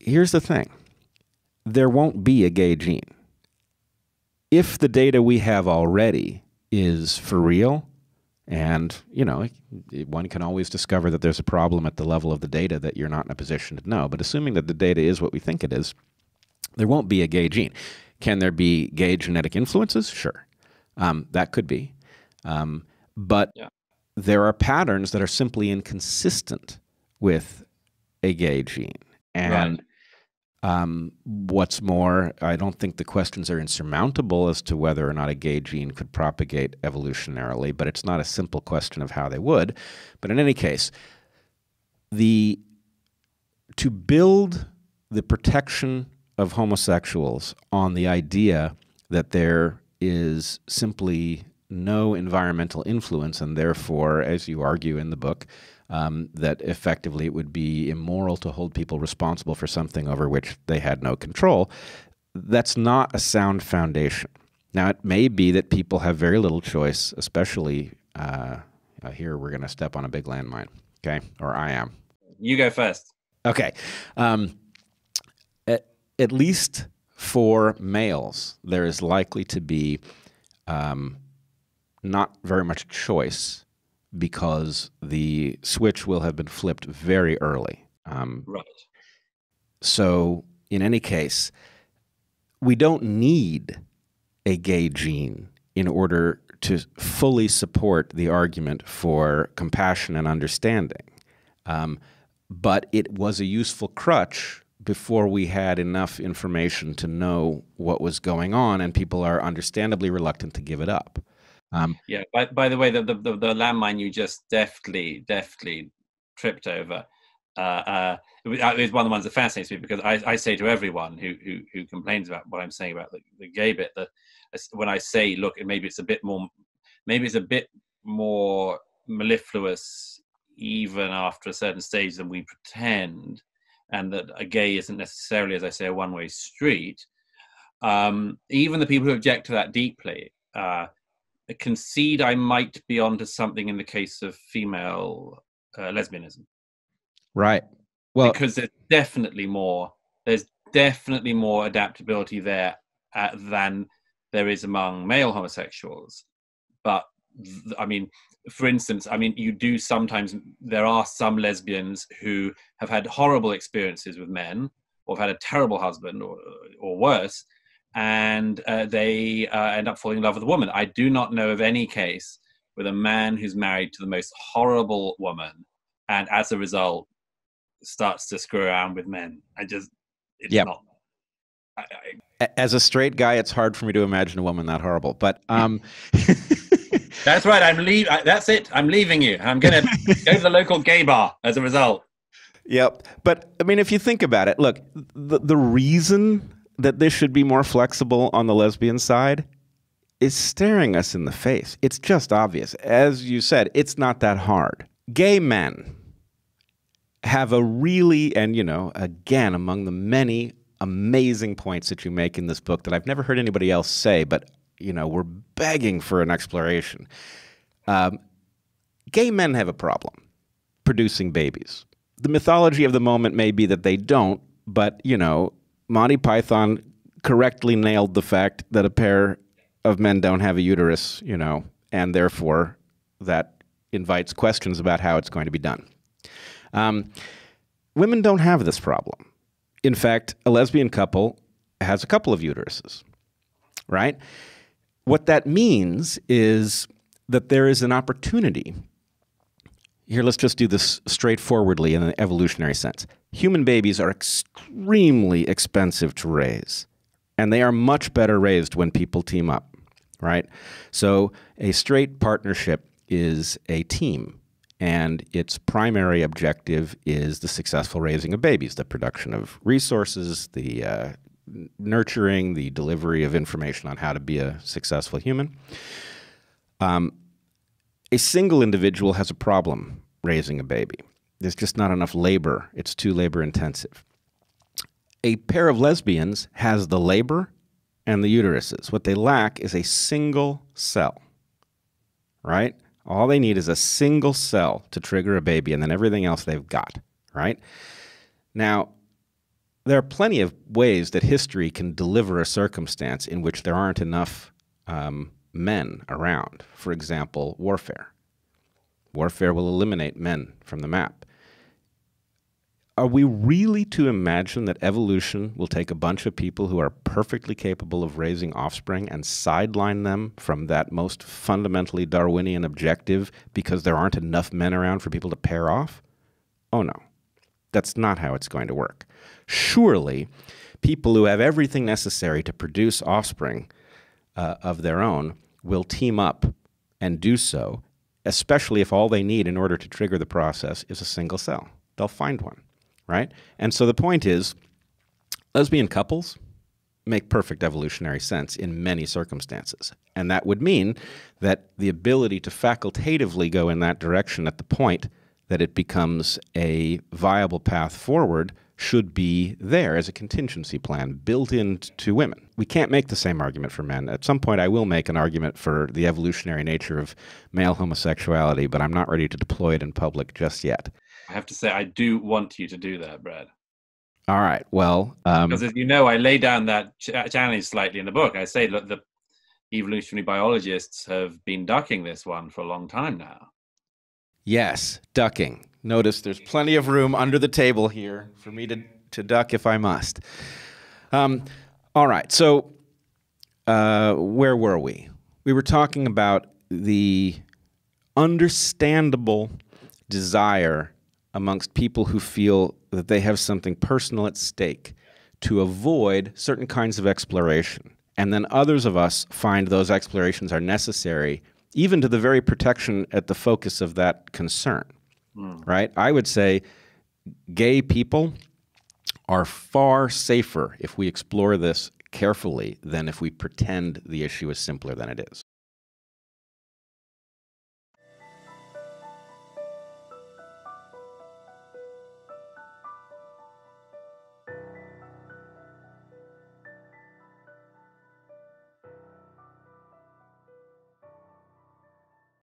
here's the thing. There won't be a gay gene. If the data we have already is for real, and, one can always discover that there's a problem at the level of the data that you're not in a position to know. But assuming that the data is what we think it is, there won't be a gay gene. Can there be gay genetic influences? Sure. That could be. But there are patterns that are simply inconsistent with a gay gene. And what's more, I don't think the questions are insurmountable as to whether or not a gay gene could propagate evolutionarily, but it's not a simple question of how they would. But in any case, to build the protection of homosexuals on the idea that there is simply no environmental influence, and therefore, as you argue in the book, that effectively it would be immoral to hold people responsible for something over which they had no control, that's not a sound foundation. Now, it may be that people have very little choice, especially here we're going to step on a big landmine, okay? Or I am. You go first. Okay. At least for males, there is likely to be not very much choice because the switch will have been flipped very early. Right. So in any case, we don't need a gay gene in order to fully support the argument for compassion and understanding. But it was a useful crutch before we had enough information to know what was going on, and people are understandably reluctant to give it up. By the way, the landmine you just deftly tripped over is one of the ones that fascinates me, because I say to everyone who complains about what I'm saying about the gay bit, that when I say, look, maybe it's a bit more mellifluous even after a certain stage than we pretend, and that a gay isn't necessarily, as I say, a one-way street. Even the people who object to that deeply concede I might be onto something in the case of female lesbianism. Right. Well, because there's definitely more adaptability there than there is among male homosexuals. But I mean, for instance, there are some lesbians who have had horrible experiences with men, or have had a terrible husband, or worse, and they end up falling in love with a woman. I do not know of any case with a man who's married to the most horrible woman, and as a result starts to screw around with men. Not. As a straight guy, it's hard for me to imagine a woman that horrible. But that's right. That's it. I'm leaving you. I'm going to go to the local gay bar as a result. Yep. But I mean, if you think about it, look, the reason that this should be more flexible on the lesbian side is staring us in the face. It's just obvious. As you said, it's not that hard. Gay men have a really, and again, among the many amazing points that you make in this book that I've never heard anybody else say, but we're begging for an exploration. Gay men have a problem producing babies. The mythology of the moment may be that they don't, but Monty Python correctly nailed the fact that a pair of men don't have a uterus, and therefore that invites questions about how it's going to be done. Women don't have this problem. In fact, a lesbian couple has a couple of uteruses, right? What that means is that there is an opportunity. Here, let's just do this straightforwardly in an evolutionary sense. Human babies are extremely expensive to raise, and they are much better raised when people team up, right? So a straight partnership is a team, and its primary objective is the successful raising of babies, the production of resources, the nurturing, the delivery of information on how to be a successful human. A single individual has a problem raising a baby. There's just not enough labor. It's too labor intensive. A pair of lesbians has the labor and the uteruses. What they lack is a single cell, right? All they need is a single cell to trigger a baby, and then everything else they've got, right? Now, there are plenty of ways that history can deliver a circumstance in which there aren't enough men around. For example, warfare. Warfare will eliminate men from the map. Are we really to imagine that evolution will take a bunch of people who are perfectly capable of raising offspring and sideline them from that most fundamentally Darwinian objective because there aren't enough men around for people to pair off? Oh no, that's not how it's going to work. Surely, people who have everything necessary to produce offspring of their own will team up and do so, especially if all they need in order to trigger the process is a single cell. They'll find one. Right? And so the point is, lesbian couples make perfect evolutionary sense in many circumstances. And that would mean that the ability to facultatively go in that direction at the point that it becomes a viable path forward should be there as a contingency plan built into women. We can't make the same argument for men. At some point, I will make an argument for the evolutionary nature of male homosexuality, but I'm not ready to deploy it in public just yet. I have to say, I do want you to do that, Brad. All right. Well, because as you know, I lay down that challenge slightly in the book. I say, look, the evolutionary biologists have been ducking this one for a long time now. Yes, ducking. Notice there's plenty of room under the table here for me to duck if I must. All right. So where were we? We were talking about the understandable desire amongst people who feel that they have something personal at stake to avoid certain kinds of exploration. And then others of us find those explorations are necessary, even to the very protection at the focus of that concern, right? I would say gay people are far safer if we explore this carefully than if we pretend the issue is simpler than it is.